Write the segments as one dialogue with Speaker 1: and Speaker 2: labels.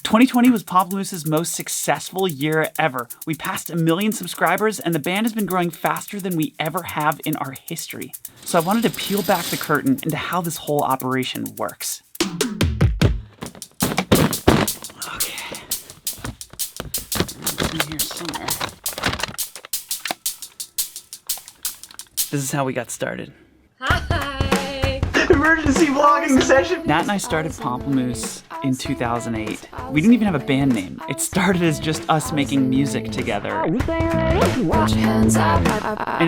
Speaker 1: 2020 was Pomplamoose' most successful year ever. We passed 1 million subscribers, and the band has been growing faster than we ever have in our history. So I wanted to peel back the curtain into how this whole operation works. Okay. In here somewhere. This is how we got started.
Speaker 2: Hi!
Speaker 1: Emergency vlogging session! Nat and I started Pomplamoose in 2008. We didn't even have a band name. It started as just us making music together. And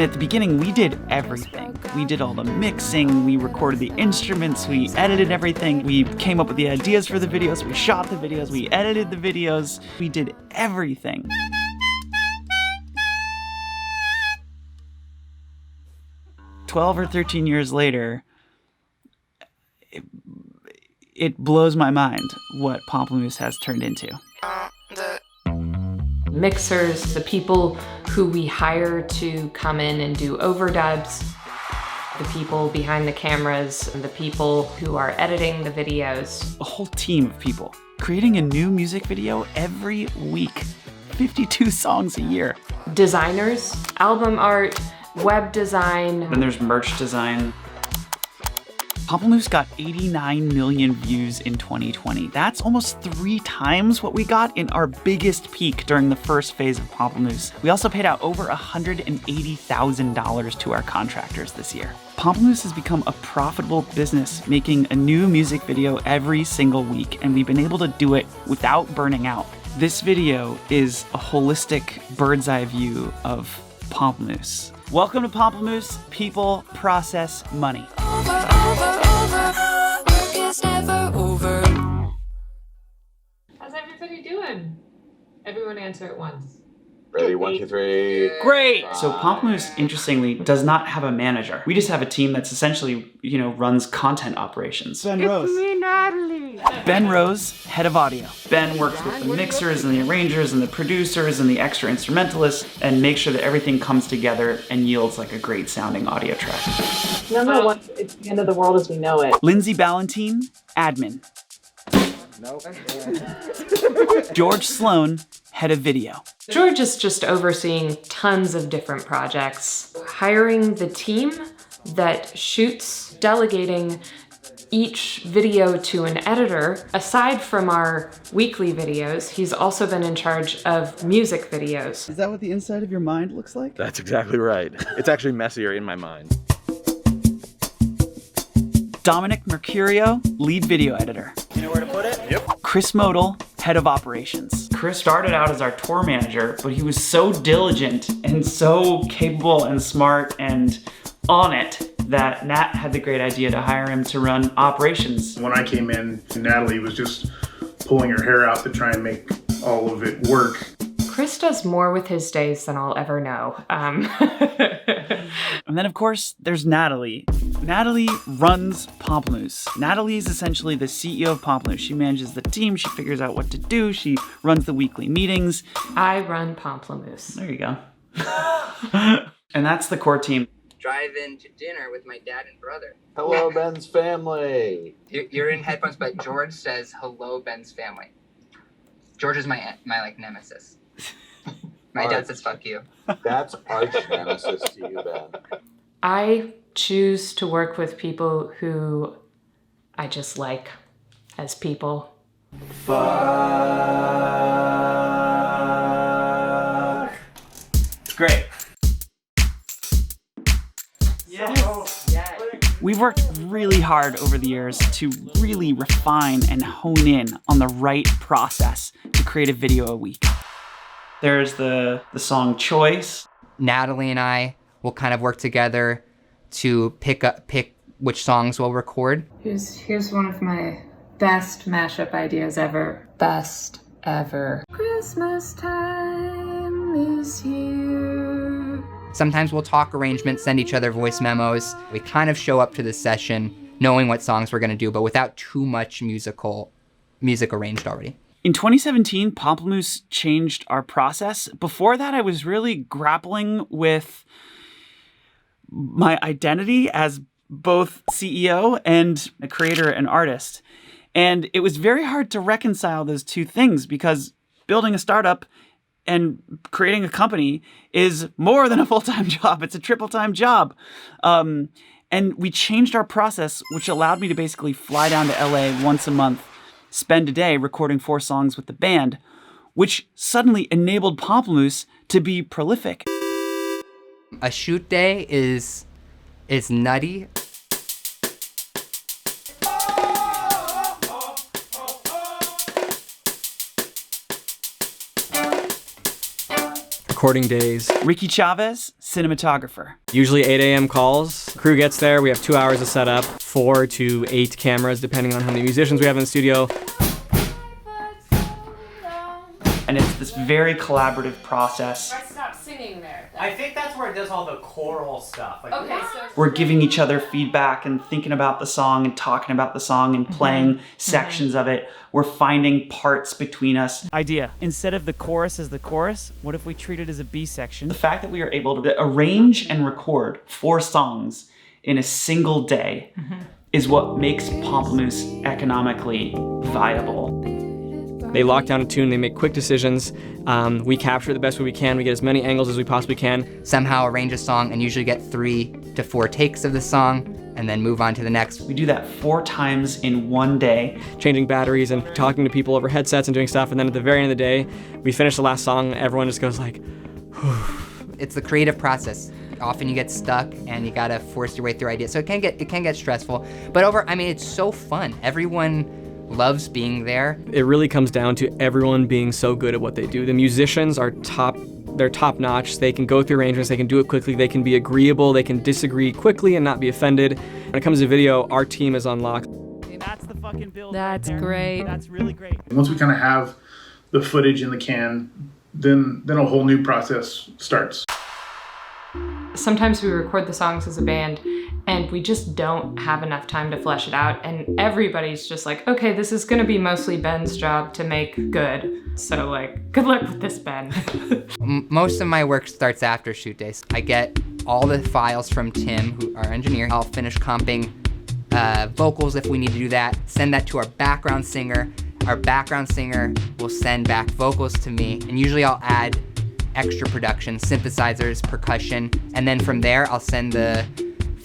Speaker 1: at the beginning, we did everything. We did all the mixing, we recorded the instruments, we edited everything, we came up with the ideas for the videos, we shot the videos, we edited the videos, we did everything. "12 or 13 years later, it blows my mind what Pomplamoose has turned into.
Speaker 2: Mixers, the people who we hire to come in and do overdubs, the people behind the cameras, and the people who are editing the videos.
Speaker 1: A whole team of people creating a new music video every week. 52 songs a year.
Speaker 2: Designers, album art, web design.
Speaker 1: Then there's merch design. Pomplamoose got 89 million views in 2020. That's almost 3 times what we got in our biggest peak during the first phase of Pomplamoose. We also paid out over $180,000 to our contractors this year. Pomplamoose has become a profitable business, making a new music video every single week, and we've been able to do it without burning out. This video is a holistic bird's eye view of Pomplamoose. Welcome to Pomplamoose, people, process, money.
Speaker 2: How's everybody doing? Everyone answer at once.
Speaker 3: Ready, 1, 2, 3.
Speaker 1: Great! So Pomplamoose, interestingly, does not have a manager. We just have a team that's essentially, runs content operations. Ben Rose.
Speaker 2: It's me, Natalie!
Speaker 1: Ben Rose, head of audio. Ben works with the mixers and the arrangers and the producers and the extra instrumentalists and makes sure that everything comes together and yields like a great sounding audio track.
Speaker 4: Number one, it's the end of the world as we know it.
Speaker 1: Lindsay Ballantine, admin.
Speaker 3: Nope.
Speaker 1: George Sloan, head of video.
Speaker 2: George is just overseeing tons of different projects, hiring the team that shoots, delegating each video to an editor. Aside from our weekly videos, he's also been in charge of music videos.
Speaker 1: Is that what the inside of your mind looks like?
Speaker 3: That's exactly right. It's actually messier in my mind.
Speaker 1: Dominic Mercurio, lead video editor. You know where to put it?
Speaker 3: Yep.
Speaker 1: Chris Modal, head of operations. Chris started out as our tour manager, but he was so diligent and so capable and smart and on it that Nat had the great idea to hire him to run operations.
Speaker 5: When I came in, Natalie was just pulling her hair out to try and make all of it work.
Speaker 2: Chris does more with his days than I'll ever know.
Speaker 1: And then, of course, there's Natalie. Natalie runs Pomplamoose. Natalie is essentially the CEO of Pomplamoose. She manages the team, she figures out what to do, she runs the weekly meetings.
Speaker 2: I run Pomplamoose.
Speaker 1: There you go. And that's the core team.
Speaker 6: Drive in to dinner with my dad and brother.
Speaker 3: Hello, Ben's family.
Speaker 6: You're in headphones, but George says hello, Ben's family. George is my nemesis. My dad says fuck you.
Speaker 3: That's arch nemesis to you, Ben.
Speaker 2: I choose to work with people who I just like as people.
Speaker 1: Fuck. Great. Yes. We've worked really hard over the years to really refine and hone in on the right process to create a video a week. There's the song Choice.
Speaker 7: Natalie and I will kind of work together to pick which songs we'll record.
Speaker 2: Here's one of my best mashup ideas ever. Best ever. Christmas time is here.
Speaker 7: Sometimes we'll talk arrangements, send each other voice memos. We kind of show up to the session knowing what songs we're gonna do, but without too much music arranged already.
Speaker 1: In 2017, Pomplamoose changed our process. Before that, I was really grappling with my identity as both CEO and a creator and artist. And it was very hard to reconcile those two things because building a startup and creating a company is more than a full-time job. It's a triple-time job. And we changed our process, which allowed me to basically fly down to LA once a month, spend a day recording 4 songs with the band, which suddenly enabled Pomplamoose to be prolific.
Speaker 7: A shoot day is nutty.
Speaker 8: Recording days.
Speaker 1: Ricky Chavez, cinematographer.
Speaker 8: Usually 8 a.m. calls. Crew gets there. We have 2 hours to set up, 4 to 8 cameras, depending on how many musicians we have in the studio.
Speaker 1: And it's this very collaborative process.
Speaker 2: Stop singing there.
Speaker 9: I think that's where it does all the choral stuff. Like,
Speaker 2: Okay, so
Speaker 1: We're giving each other feedback and thinking about the song and talking about the song and playing sections of it. We're finding parts between us.
Speaker 9: idea. Instead of the chorus as the chorus, what if we treat it as a B section?
Speaker 1: The fact that we are able to arrange and record 4 songs in a single day is what makes Pomplamoose economically viable.
Speaker 8: They lock down a tune, they make quick decisions. We capture it the best way we can. We get as many angles as we possibly can.
Speaker 7: Somehow arrange a song and usually get 3 to 4 takes of the song and then move on to the next.
Speaker 1: We do that 4 times in one day.
Speaker 8: Changing batteries and talking to people over headsets and doing stuff. And then at the very end of the day, we finish the last song, everyone just goes like,
Speaker 7: It's the creative process. Often you get stuck and you gotta force your way through ideas. So it can get stressful. But it's so fun. Everyone loves being there.
Speaker 8: It really comes down to everyone being so good at what they do. The musicians are they're top notch. They can go through arrangements, they can do it quickly, they can be agreeable, they can disagree quickly and not be offended. When it comes to video, our team is on lock.
Speaker 9: That's the fucking build.
Speaker 2: That's
Speaker 9: right there.
Speaker 2: great.
Speaker 9: That's really great.
Speaker 5: Once we kind of have the footage in the can, then a whole new process starts.
Speaker 2: sometimes we record the songs as a band and we just don't have enough time to flesh it out, and everybody's just like, okay, this is gonna be mostly Ben's job to make good, so like, good luck with this, Ben.
Speaker 7: Most of my work starts after shoot days. I get all the files from Tim, who our engineer. I'll finish comping vocals if we need to do that, send that to our background singer. Our background singer will send back vocals to me, and usually I'll add extra production, synthesizers, percussion, and then from there I'll send the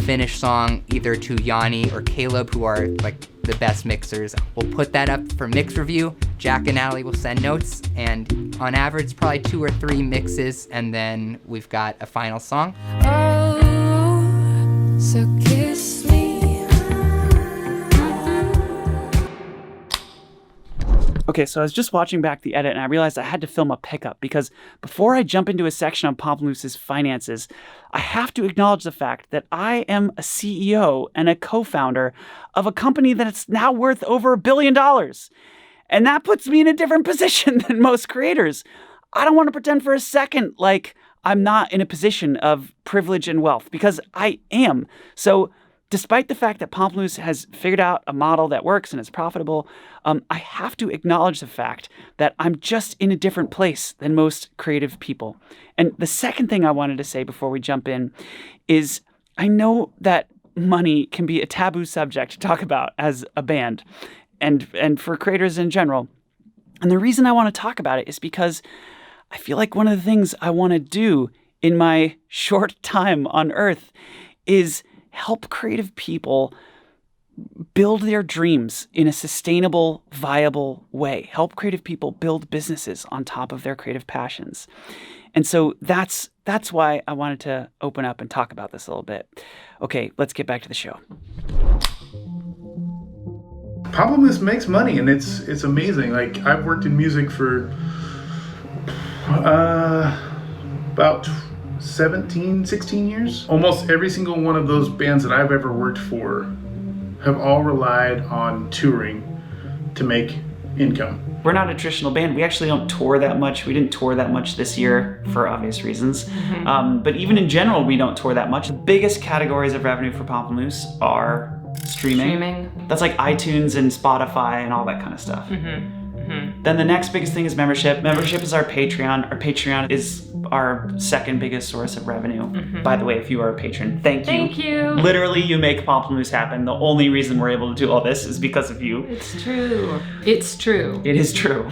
Speaker 7: finished song either to Yanni or Caleb, who are like the best mixers. We'll put that up for mix review. Jack and Natalie will send notes, and on average probably 2 or 3 mixes, and then we've got a final song.
Speaker 10: Oh, so kiss me.
Speaker 1: Okay, so I was just watching back the edit and I realized I had to film a pickup because before I jump into a section on Pomplamoose' finances, I have to acknowledge the fact that I am a CEO and a co-founder of a company that's now worth over $1 billion. And that puts me in a different position than most creators. I don't want to pretend for a second like I'm not in a position of privilege and wealth, because I am. So despite the fact that Pomplamoose has figured out a model that works and is profitable, I have to acknowledge the fact that I'm just in a different place than most creative people. And the second thing I wanted to say before we jump in is I know that money can be a taboo subject to talk about as a band and for creators in general. And the reason I want to talk about it is because I feel like one of the things I want to do in my short time on Earth is help creative people build their dreams in a sustainable, viable way. Help creative people build businesses on top of their creative passions. And so that's why I wanted to open up and talk about this a little bit. Okay, let's get back to the show.
Speaker 5: Pomplamoose makes money, and it's amazing. Like, I've worked in music for about 16 years. Almost every single one of those bands that I've ever worked for have all relied on touring to make income.
Speaker 1: We're not a traditional band. We actually don't tour that much. We didn't tour that much this year for obvious reasons. But even in general, we don't tour that much. The biggest categories of revenue for Pomplamoose are streaming. That's like iTunes and Spotify and all that kind of stuff. Then the next biggest thing is membership. Membership is our Patreon. Our Patreon is our second biggest source of revenue. By the way, if you are a patron, thank you.
Speaker 2: Thank you.
Speaker 1: Literally, you make Pamplemousse happen. The only reason we're able to do all this is because of you.
Speaker 2: It's true. It's true.
Speaker 1: It is true.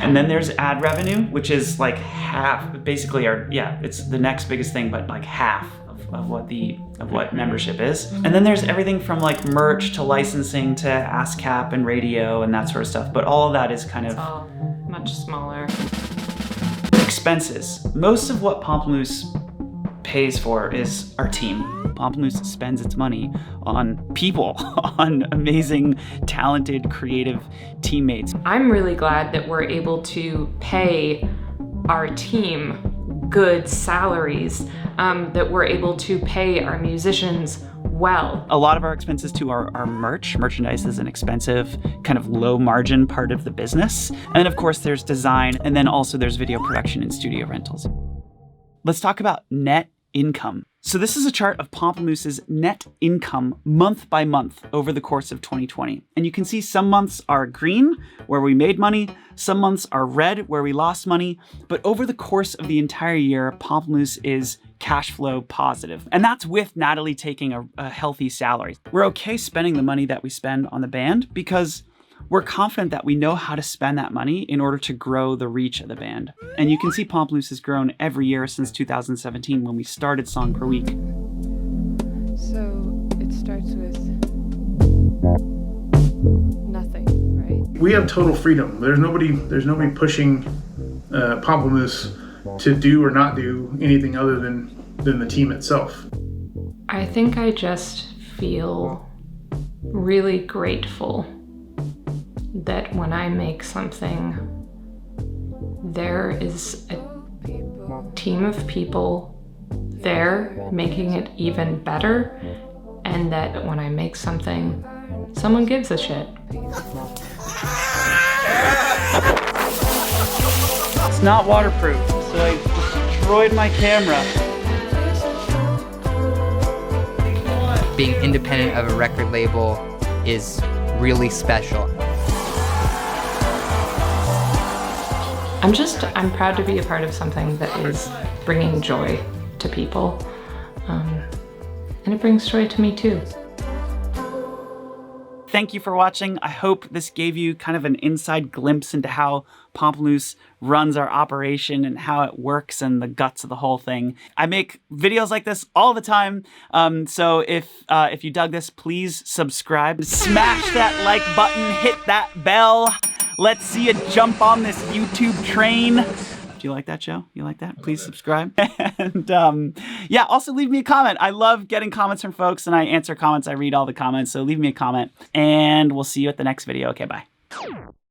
Speaker 1: And then there's ad revenue, which is like half, basically it's the next biggest thing, but like half of what membership is. And then there's everything from like merch to licensing to ASCAP and radio and that sort of stuff. But all of that is kind
Speaker 2: It's
Speaker 1: of
Speaker 2: all much smaller.
Speaker 1: expenses. Most of what Pamplemousse pays for is our team. Pamplemousse spends its money on people, on amazing, talented, creative teammates.
Speaker 2: I'm really glad that we're able to pay our team good salaries, that we're able to pay our musicians well.
Speaker 1: A lot of our expenses too are merch. Merchandise is an expensive, kind of low margin part of the business. And then of course there's design, and then also there's video production and studio rentals. Let's talk about net income. So this is a chart of Pamplemousse's net income month by month over the course of 2020. And you can see some months are green, where we made money, some months are red, where we lost money, but over the course of the entire year, Pamplemousse is cash flow positive. And that's with Natalie taking a healthy salary. We're okay spending the money that we spend on the band because we're confident that we know how to spend that money in order to grow the reach of the band. And you can see Pamplemousse has grown every year since 2017 when we started Song Per Week.
Speaker 10: So it starts with nothing, right?
Speaker 5: We have total freedom. There's nobody pushing Pamplemousse to do or not do anything other than the team itself.
Speaker 2: I think I just feel really grateful that when I make something, there is a team of people there making it even better, and that when I make something, someone gives a shit.
Speaker 1: It's not waterproof, so I destroyed my camera.
Speaker 7: Being independent of a record label is really special.
Speaker 2: I'm proud to be a part of something that is bringing joy to people. And it brings joy to me too.
Speaker 1: Thank you for watching. I hope this gave you kind of an inside glimpse into how Pamplemousse runs our operation and how it works and the guts of the whole thing. I make videos like this all the time. So if you dug this, please subscribe. Smash that like button, hit that bell. Let's see you jump on this YouTube train. Do you like that show? You like that? Please subscribe. And yeah, also leave me a comment. I love getting comments from folks, and I answer comments. I read all the comments, so leave me a comment. And we'll see you at the next video. Okay, bye.